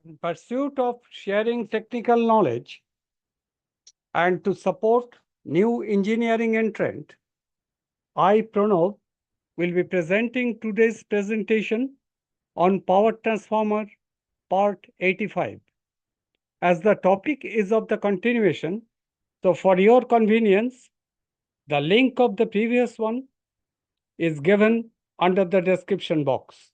In pursuit of sharing technical knowledge and to support new engineering entrant, I, Pranav, will be presenting today's presentation on power transformer part 85. As the topic is of the continuation, so for your convenience, the link of the previous one is given under the description box.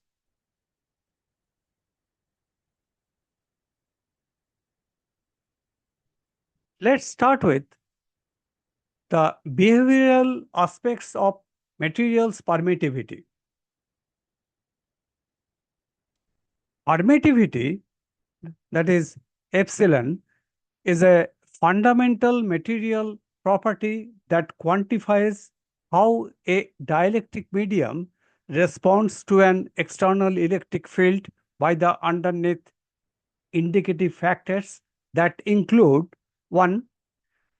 Let's start with the behavioral aspects of materials permittivity. Permittivity, that is epsilon, is a fundamental material property that quantifies how a dielectric medium responds to an external electric field by the underneath indicative factors that include: one,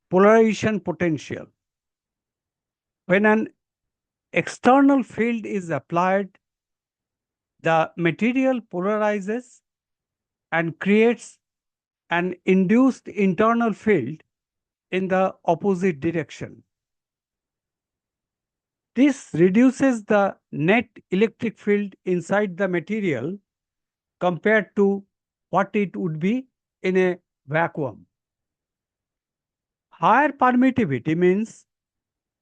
polarization potential. When an external field is applied, the material polarizes and creates an induced internal field in the opposite direction. This reduces the net electric field inside the material compared to what it would be in a vacuum. Higher permittivity means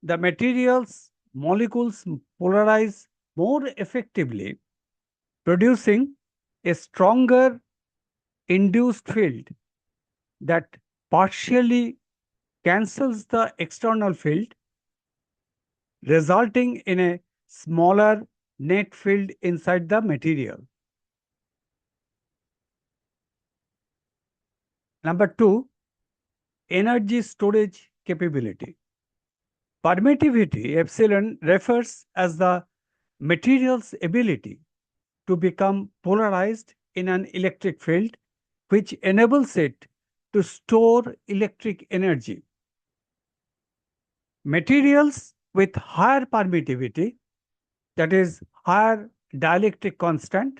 the material's molecules polarize more effectively, producing a stronger induced field that partially cancels the external field, resulting in a smaller net field inside the material. Number two, energy storage capability. Permittivity epsilon refers as the material's ability to become polarized in an electric field, which enables it to store electric energy. Materials with higher permittivity, that is higher dielectric constant,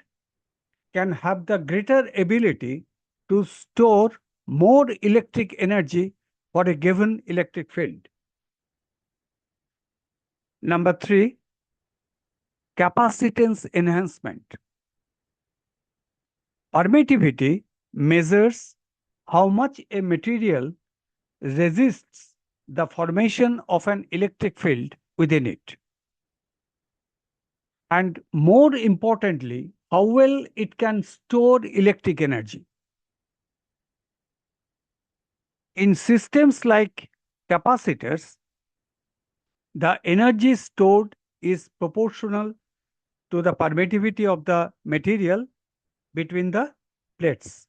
can have the greater ability to store more electric energy for a given electric field. Number three, capacitance enhancement. Permittivity measures how much a material resists the formation of an electric field within it. And more importantly, how well it can store electric energy. In systems like capacitors, the energy stored is proportional to the permittivity of the material between the plates.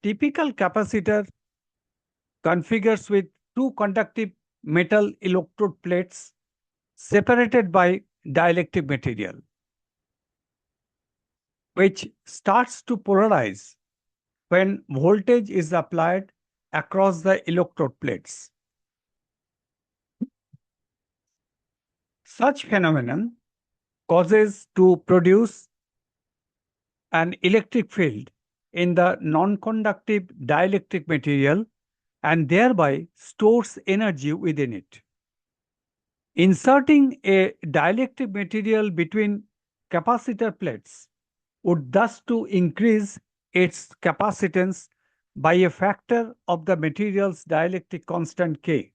Typical capacitor configures with two conductive metal electrode plates separated by dielectric material, which starts to polarize when voltage is applied across the electrode plates. Such phenomenon causes to produce an electric field in the non-conductive dielectric material and thereby stores energy within it. Inserting a dielectric material between capacitor plates would thus to increase its capacitance by a factor of the material's dielectric constant K,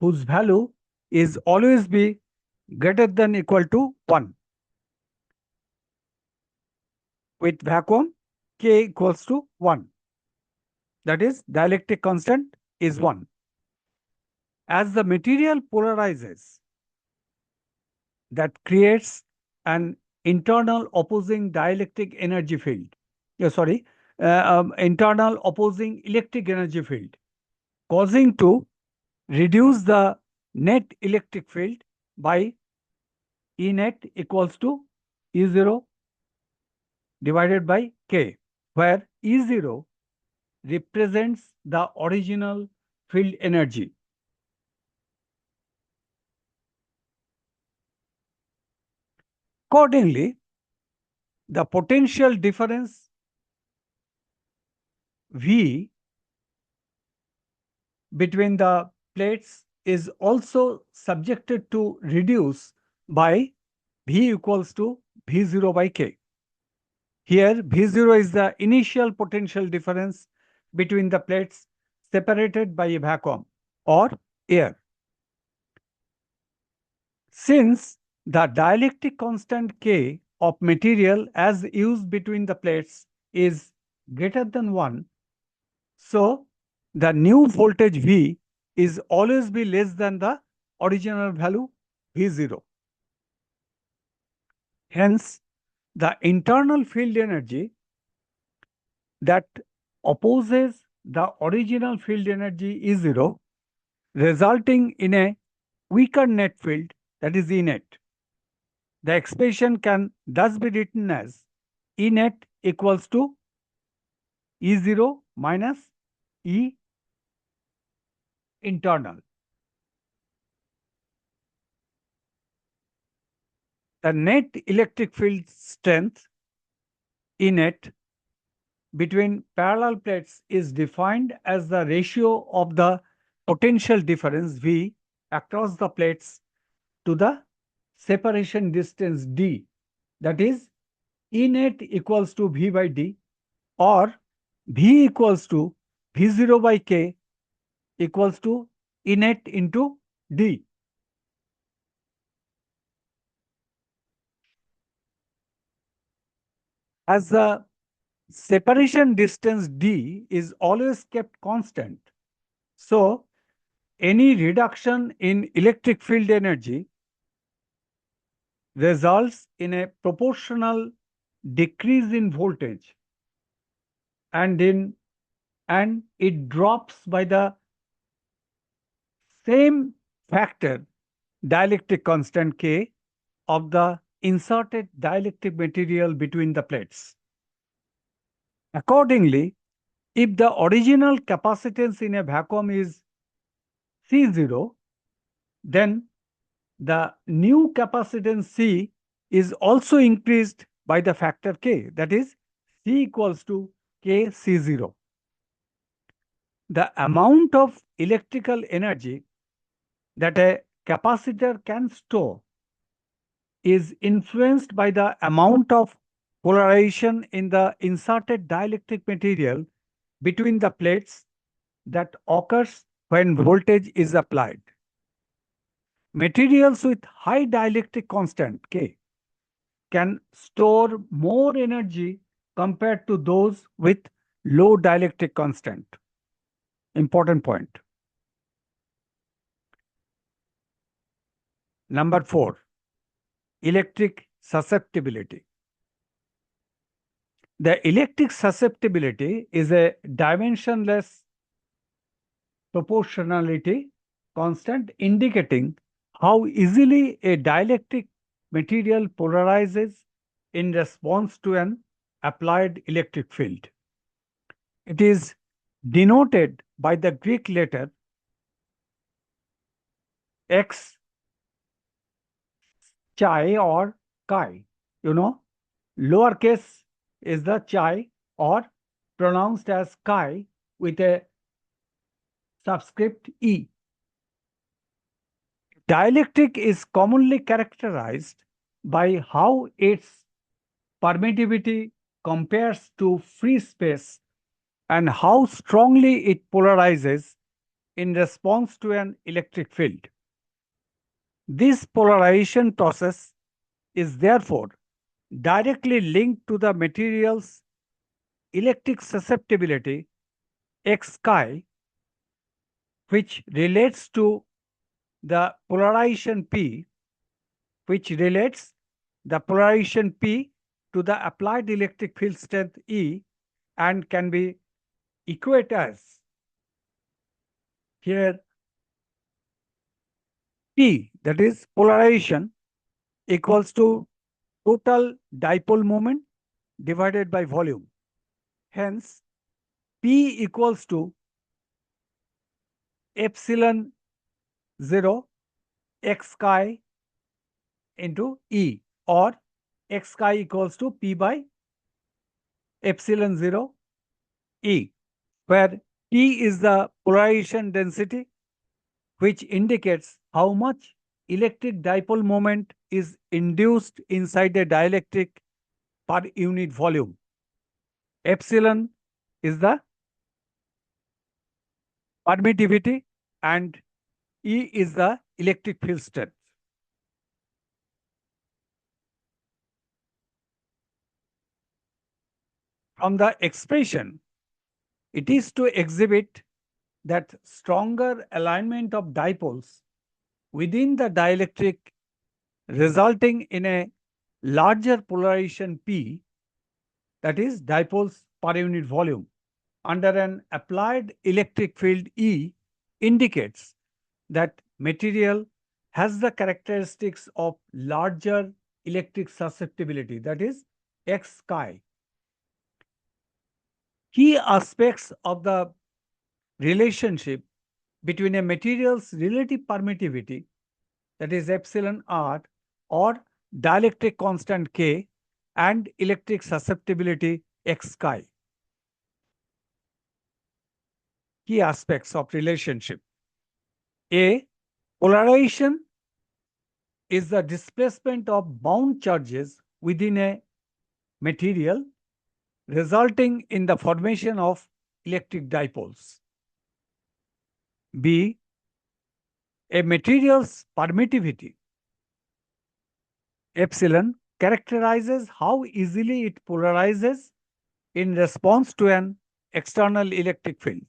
whose value is always be greater than equal to 1. With vacuum, K equals to 1. That is, dielectric constant is 1. As the material polarizes, that creates an internal opposing dielectric energy field. Internal opposing electric energy field, causing to reduce the net electric field by E net equals to E0 divided by K, where E0 represents the original field energy. Accordingly, the potential difference V between the plates is also subjected to reduce by V equals to V0 by K. Here, V0 is the initial potential difference between the plates separated by a vacuum or air. Since the dielectric constant K of material as used between the plates is greater than 1, so the new voltage V is always be less than the original value V0. Hence, the internal field energy that opposes the original field energy E0, resulting in a weaker net field, that is E net. The expression can thus be written as E net equals to E0 minus E internal. The net electric field strength E net between parallel plates is defined as the ratio of the potential difference V across the plates to the separation distance D, that is E net equals to V by D, or V equals to V0 by K equals to E net into D. As the separation distance D is always kept constant, so any reduction in electric field energy results in a proportional decrease in voltage, and it drops by the same factor, dielectric constant K, of the inserted dielectric material between the plates. Accordingly, if the original capacitance in a vacuum is C0, then the new capacitance C is also increased by the factor K, that is C equals to KC0. The amount of electrical energy that a capacitor can store is influenced by the amount of polarization in the inserted dielectric material between the plates that occurs when voltage is applied. Materials with high dielectric constant K can store more energy compared to those with low dielectric constant. Important point. Number 4, electric susceptibility. The electric susceptibility is a dimensionless proportionality constant indicating how easily a dielectric material polarizes in response to an applied electric field. It is denoted by the Greek letter X chi or chi. Lowercase is the chi or pronounced as chi with a subscript E. Dielectric is commonly characterized by how its permittivity compares to free space and how strongly it polarizes in response to an electric field. This polarization process is therefore directly linked to the material's electric susceptibility X chi, which relates to the polarization P, which relates the polarization P to the applied electric field strength E, and can be equated as here P, that is polarization, equals to total dipole moment divided by volume. Hence, P equals to epsilon 0 x chi into E, or x chi equals to P by epsilon 0 E, where T is the polarization density, which indicates how much electric dipole moment is induced inside a dielectric per unit volume. Epsilon is the permittivity and E is the electric field strength. From the expression, it is to exhibit that stronger alignment of dipoles within the dielectric resulting in a larger polarization P, that is dipoles per unit volume, under an applied electric field E indicates that material has the characteristics of larger electric susceptibility, that is X chi. Key aspects of the relationship between a material's relative permittivity, that is epsilon r, or dielectric constant K, and electric susceptibility X chi. Key aspects of relationship. A. Polarization is the displacement of bound charges within a material resulting in the formation of electric dipoles. B. A material's permittivity, epsilon, characterizes how easily it polarizes in response to an external electric field.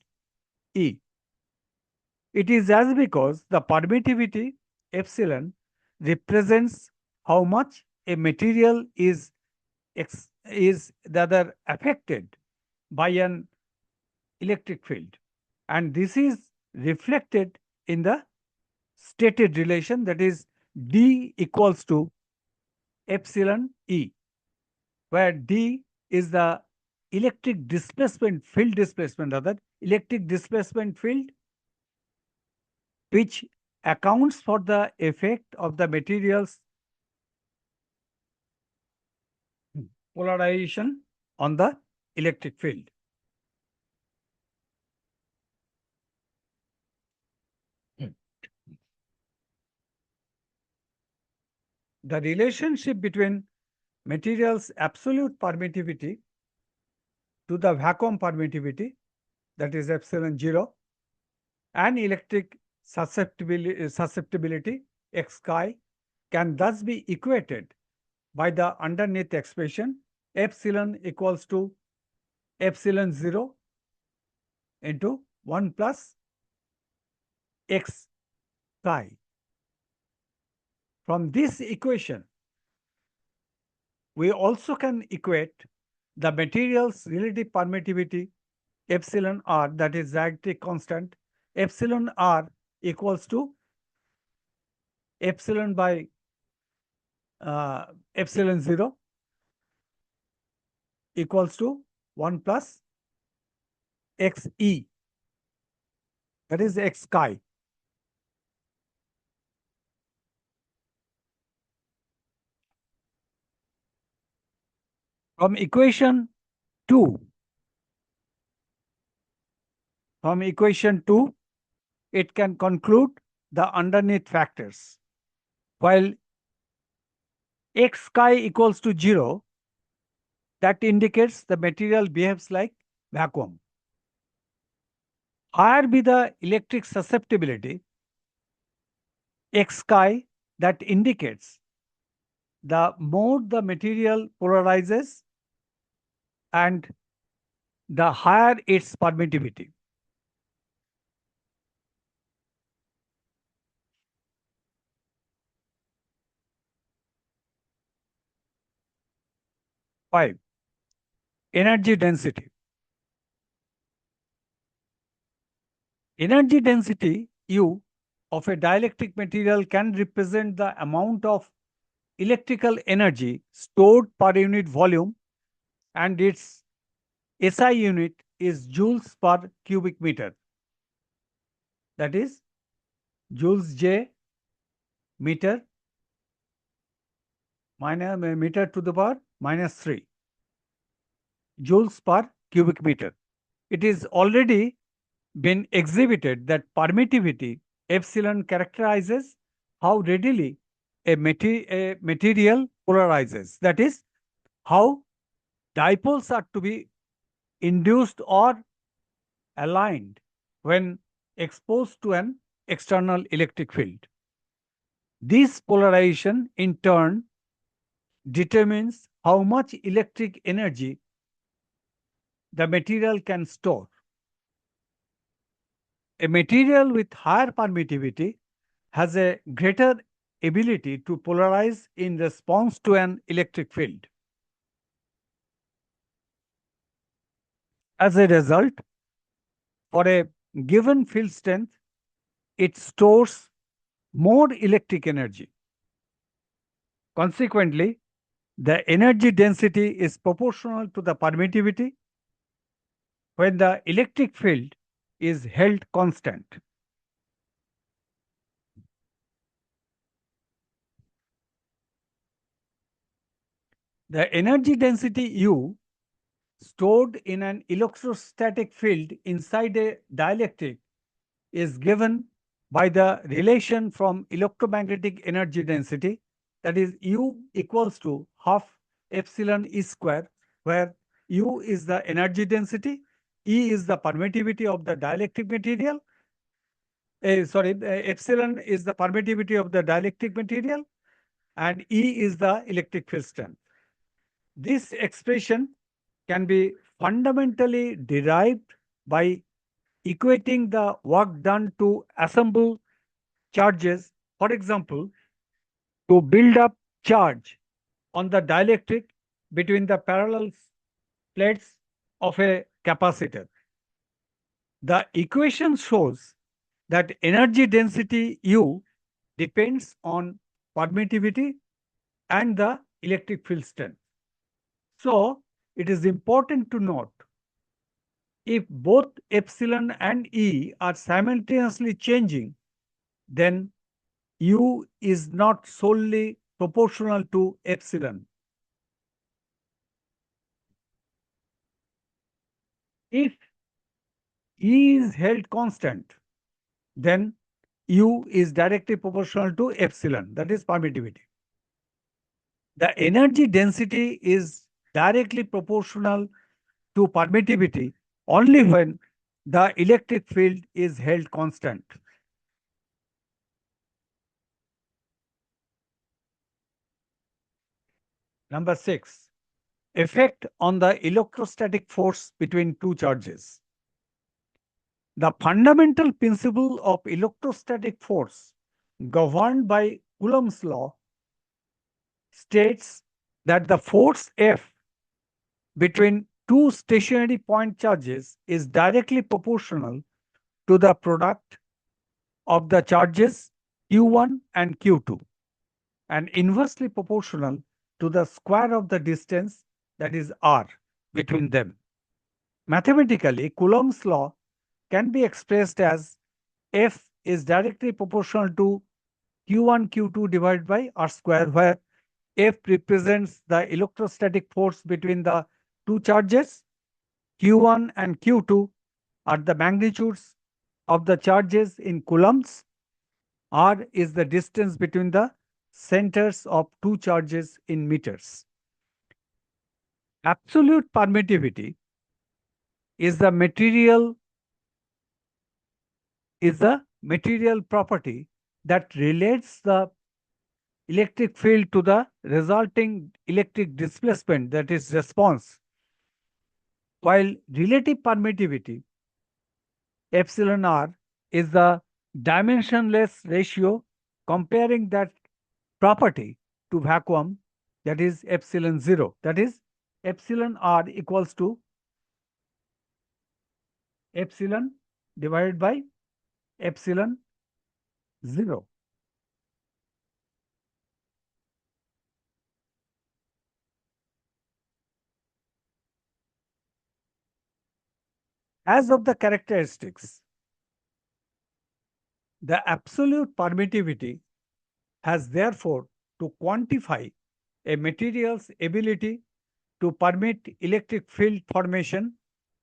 E. It is as because the permittivity epsilon represents how much a material is rather affected by an electric field, and this is reflected in the stated relation, that is D equals to epsilon E, where D is the electric displacement field displacement, rather electric displacement field, which accounts for the effect of the material's polarization on the electric field. The relationship between material's absolute permittivity to the vacuum permittivity, that is epsilon 0, and electric susceptibility X chi, can thus be equated by the underneath expression epsilon equals to epsilon 0 into 1 plus X chi. From this equation, we also can equate the material's relative permittivity epsilon r, that is dielectric constant, epsilon r equals to epsilon by epsilon 0 equals to 1 plus x e, that is X chi. From equation 2, it can conclude the underneath factors. While X chi equals to 0, that indicates the material behaves like vacuum. Higher be the electric susceptibility, X chi, that indicates the more the material polarizes and the higher its permittivity. Five, energy density. Energy density U of a dielectric material can represent the amount of electrical energy stored per unit volume, and its SI unit is joules per cubic meter, that is joules J meter meter to the power -3 joules per cubic meter. It is already been exhibited that permittivity epsilon characterizes how readily a material polarizes. That is, how dipoles are to be induced or aligned when exposed to an external electric field. This polarization, in turn, determines how much electric energy the material can store. A material with higher permittivity has a greater ability to polarize in response to an electric field. As a result, for a given field strength, it stores more electric energy. Consequently, the energy density is proportional to the permittivity when the electric field is held constant. The energy density U stored in an electrostatic field inside a dielectric is given by the relation from electromagnetic energy density, that is U equals to half epsilon E square, where U is the energy density, E is the permittivity of the dielectric material, epsilon is the permittivity of the dielectric material, and E is the electric field strength. This expression can be fundamentally derived by equating the work done to assemble charges, for example, to build up charge on the dielectric between the parallel plates of a capacitor. The equation shows that energy density U depends on permittivity and the electric field strength. So, it is important to note, if both epsilon and E are simultaneously changing, then U is not solely proportional to epsilon. If E is held constant, then U is directly proportional to epsilon, that is permittivity. The energy density is directly proportional to permittivity only when the electric field is held constant. Number 6, effect on the electrostatic force between two charges. The fundamental principle of electrostatic force governed by Coulomb's law states that the force F between two stationary point charges is directly proportional to the product of the charges Q1 and Q2 and inversely proportional to the square of the distance, that is R, between them. Mathematically, Coulomb's law can be expressed as F is directly proportional to Q1 Q2 divided by R square, where F represents the electrostatic force between the two charges. Q1 and Q2 are the magnitudes of the charges in coulombs. R is the distance between the centers of two charges in meters. Absolute permittivity is the material property that relates the electric field to the resulting electric displacement, that is response, while relative permittivity epsilon r is the dimensionless ratio comparing that property to vacuum, that is epsilon 0, that is epsilon r equals to epsilon divided by epsilon 0. As of the characteristics, the absolute permittivity has therefore to quantify a material's ability to permit electric field formation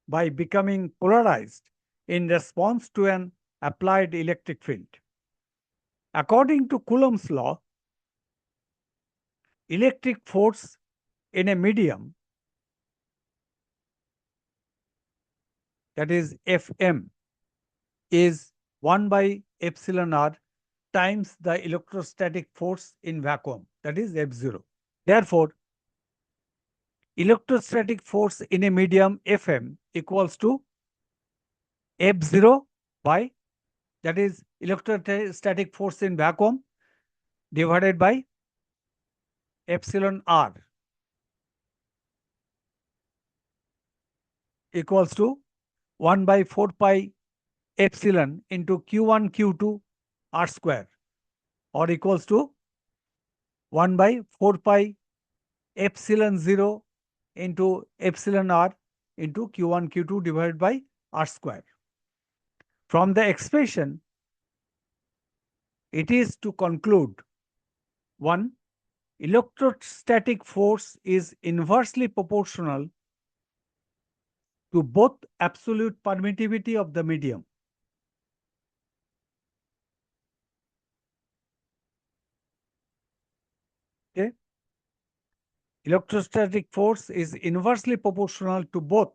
by becoming polarized in response to an applied electric field. According to Coulomb's law, electric force in a medium, that is Fm, is 1 by epsilon r times the electrostatic force in vacuum, that is F0. Therefore, electrostatic force in a medium Fm equals to F0 by, that is electrostatic force in vacuum, divided by epsilon r, equals to 1 by 4 pi epsilon into q1 q2 r square, or equals to 1 by 4 pi epsilon 0 into epsilon r into q1 q2 divided by r square. From the expression, it is to conclude: 1. Electrostatic force is inversely proportional to both absolute permittivity of the medium. Okay? Electrostatic force is inversely proportional to both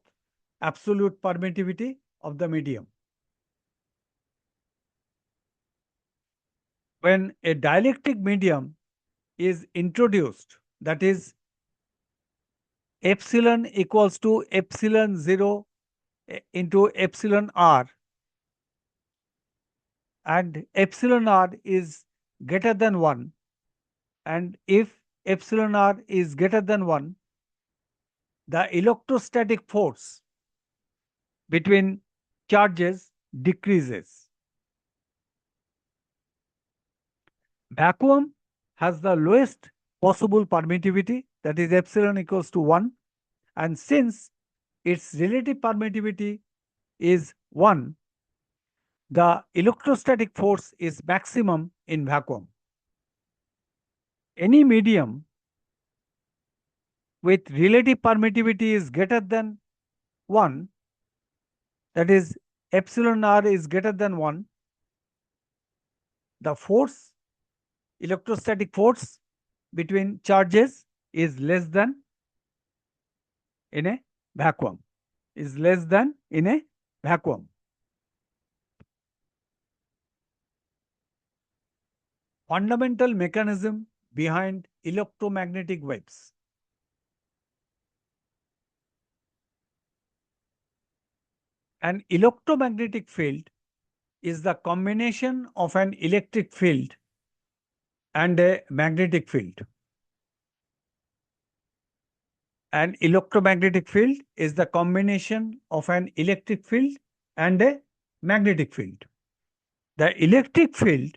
absolute permittivity of the medium. When a dielectric medium is introduced, that is epsilon equals to epsilon 0 into epsilon r, and epsilon r is greater than 1, and if epsilon r is greater than 1, the electrostatic force between charges decreases. Vacuum has the lowest possible permittivity, that is epsilon equals to 1, and since its relative permittivity is 1, the electrostatic force is maximum in vacuum. Any medium with relative permittivity is greater than 1, that is epsilon r is greater than 1, the force, electrostatic force between charges is less than in a vacuum, is less than in a vacuum. Fundamental mechanism behind electromagnetic waves. An electromagnetic field is the combination of an electric field and a magnetic field. An electromagnetic field is the combination of an electric field and a magnetic field. The electric field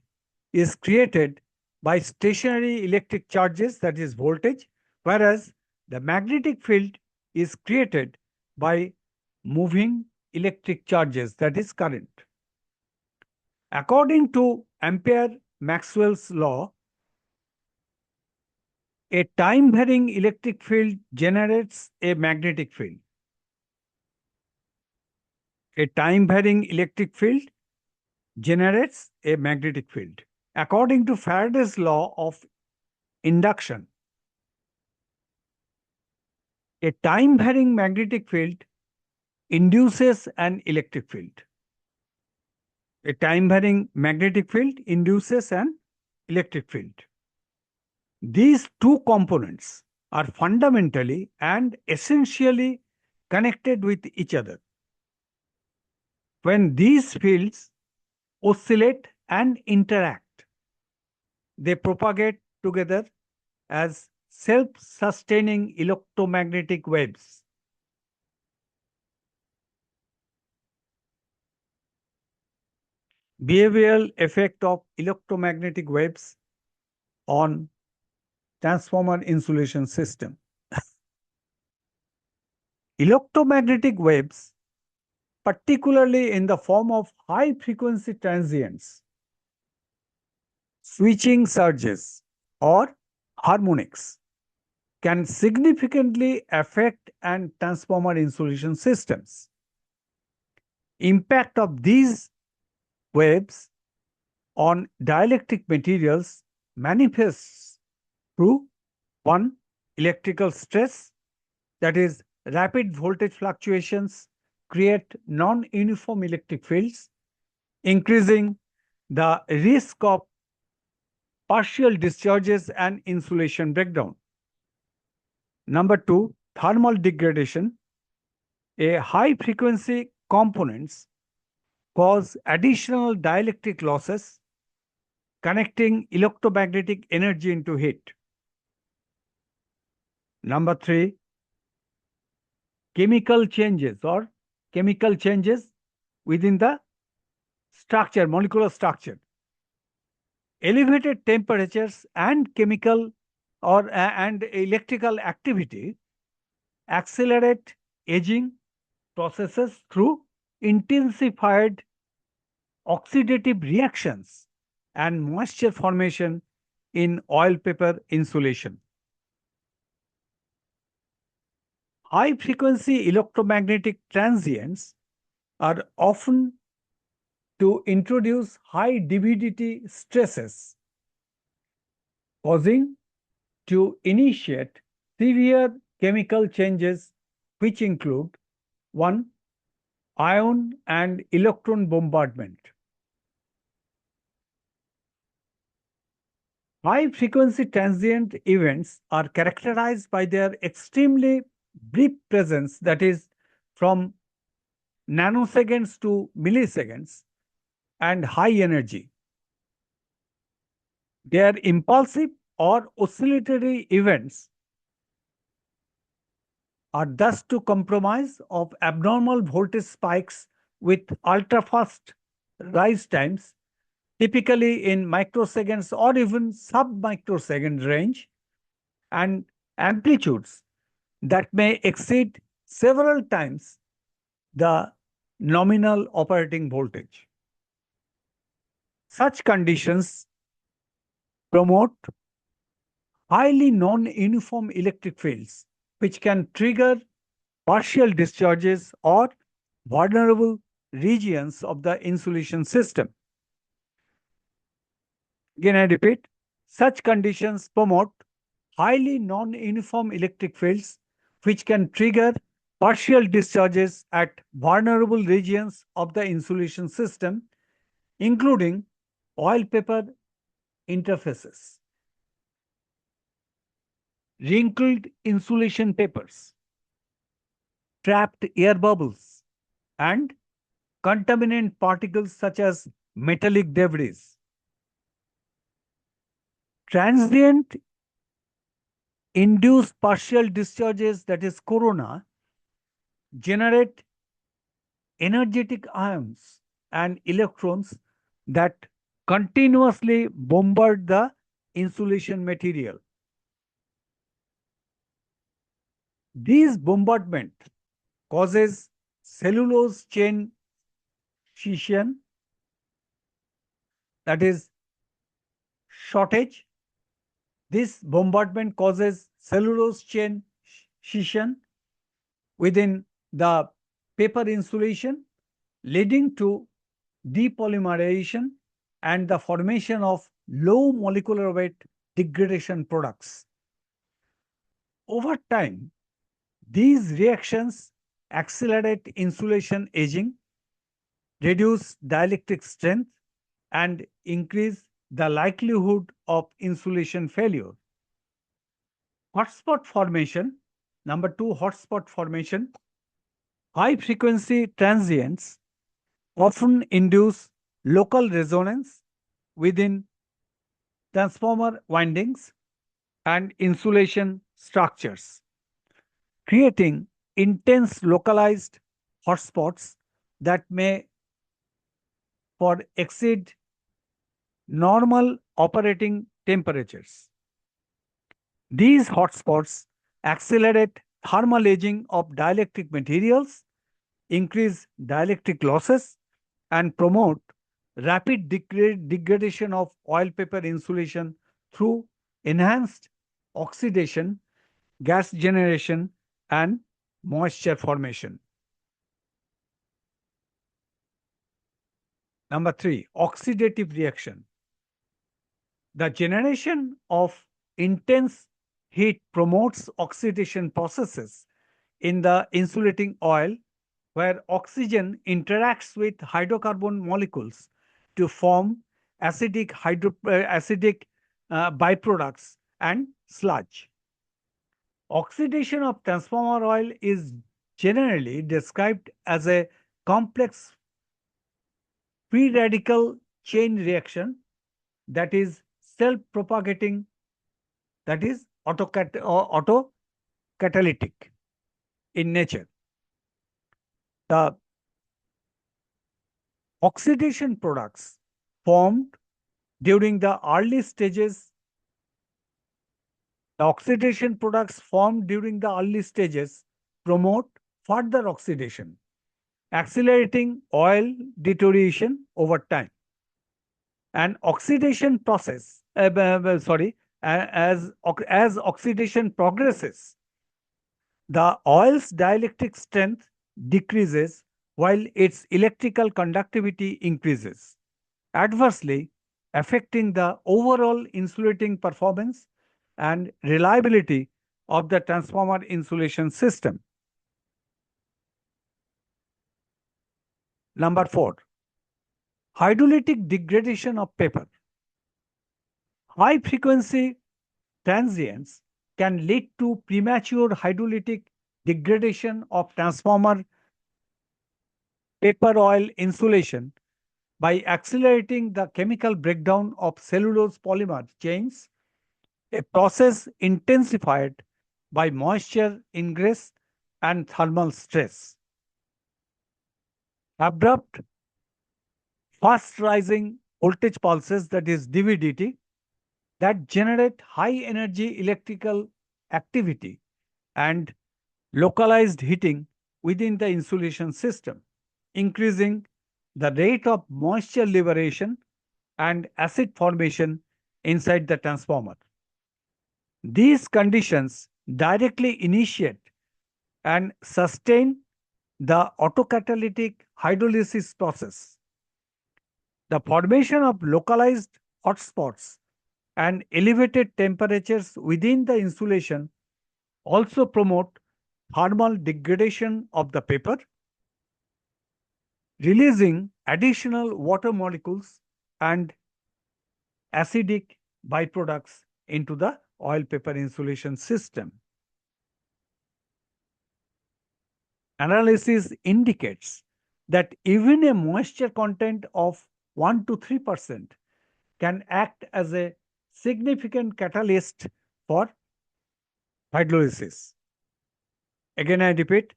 is created by stationary electric charges, that is voltage, whereas the magnetic field is created by moving electric charges, that is current. According to Ampere-Maxwell's law, a time-varying electric field generates a magnetic field. A time-varying electric field generates a magnetic field. According to Faraday's law of induction, a time-varying magnetic field induces an electric field. A time-varying magnetic field induces an electric field. These two components are fundamentally and essentially connected with each other. When these fields oscillate and interact, they propagate together as self-sustaining electromagnetic waves. Behavioral effect of electromagnetic waves on transformer insulation system. Electromagnetic waves, particularly in the form of high frequency transients, switching surges, or harmonics, can significantly affect and transformer insulation systems. Impact of these waves on dielectric materials manifests through one, electrical stress, that is, rapid voltage fluctuations create non uniform electric fields, increasing the risk of partial discharges and insulation breakdown. Number two, thermal degradation. A high frequency components cause additional dielectric losses, connecting electromagnetic energy into heat. Number three, chemical changes within the structure, molecular structure. Elevated temperatures and chemical and electrical activity accelerate aging processes through intensified oxidative reactions and moisture formation in oil paper insulation. High frequency electromagnetic transients are often to introduce high DVDT stresses, causing to initiate severe chemical changes, which include one, ion and electron bombardment. High frequency transient events are characterized by their extremely brief presence, that is, from nanoseconds to milliseconds, and high energy. Their impulsive or oscillatory events are thus to compromise of abnormal voltage spikes with ultra-fast rise times, typically in microseconds or even sub-microsecond range, and amplitudes that may exceed several times the nominal operating voltage. Such conditions promote highly non-uniform electric fields, which can trigger partial discharges or vulnerable regions of the insulation system. Again, I repeat, such conditions promote highly non-uniform electric fields, which can trigger partial discharges at vulnerable regions of the insulation system, including oil paper interfaces, wrinkled insulation papers, trapped air bubbles, and contaminant particles such as metallic debris. Transient induced partial discharges, that is corona, generate energetic ions and electrons that continuously bombard the insulation material. These bombardment causes cellulose chain scission, that is shortage. This bombardment causes cellulose chain scission within the paper insulation, leading to depolymerization and the formation of low molecular weight degradation products. Over time, these reactions accelerate insulation aging, reduce dielectric strength, and increase the likelihood of insulation failure. Hotspot formation. Number two, hotspot formation. High frequency transients often induce local resonance within transformer windings and insulation structures, creating intense localized hotspots that may for exceed normal operating temperatures. These hotspots accelerate thermal aging of dielectric materials, increase dielectric losses, and promote rapid degradation of oil paper insulation through enhanced oxidation, gas generation, and moisture formation. Number 3, oxidative reaction. The generation of intense heat promotes oxidation processes in the insulating oil where oxygen interacts with hydrocarbon molecules to form acidic byproducts and sludge. Oxidation of transformer oil is generally described as a complex free radical chain reaction that is self-propagating, that is autocatalytic in nature. The oxidation products formed during the early stages, the oxidation products formed during the early stages promote further oxidation, accelerating oil deterioration over time. An oxidation process, as oxidation progresses, the oil's dielectric strength decreases while its electrical conductivity increases, adversely affecting the overall insulating performance and reliability of the transformer insulation system. Number 4, hydrolytic degradation of paper. High frequency transients can lead to premature hydrolytic degradation of transformer paper oil insulation by accelerating the chemical breakdown of cellulose polymer chains, a process intensified by moisture ingress and thermal stress. Abrupt, fast rising voltage pulses, that is DVDT, that generate high energy electrical activity and localized heating within the insulation system, increasing the rate of moisture liberation and acid formation inside the transformer. These conditions directly initiate and sustain the autocatalytic hydrolysis process. The formation of localized hotspots and elevated temperatures within the insulation also promote thermal degradation of the paper, releasing additional water molecules and acidic byproducts into the oil paper insulation system. Analysis indicates that even a moisture content of 1 to 3% can act as a significant catalyst for hydrolysis. Again, I repeat,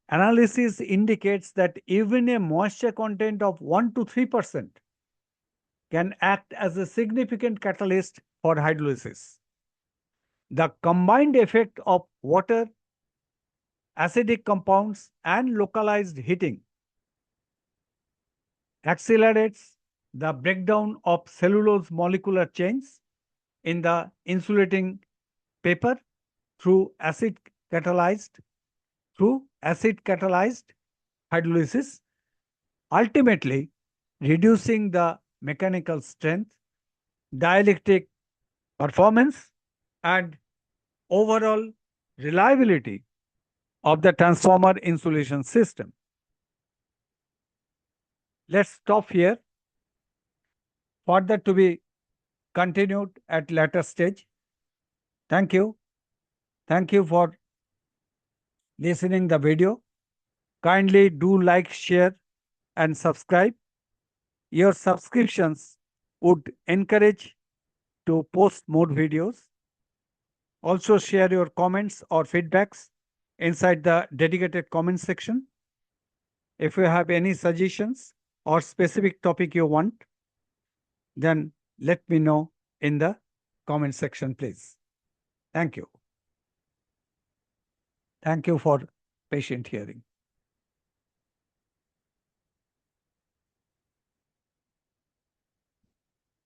analysis indicates that even a moisture content of 1 to 3% can act as a significant catalyst for hydrolysis. The combined effect of water, acidic compounds, and localized heating accelerates the breakdown of cellulose molecular chains in the insulating paper through acid catalyzed hydrolysis, ultimately reducing the mechanical strength, dielectric performance, and overall reliability of the transformer insulation system. Let's stop here, further to be continued at later stage. Thank you. Thank you for listening the video. Kindly do like, share, and subscribe. Your subscriptions would encourage to post more videos. Also share your comments or feedbacks inside the dedicated comment section. If you have any suggestions or specific topic you want, then let me know in the comment section, please. Thank you. Thank you for patient hearing.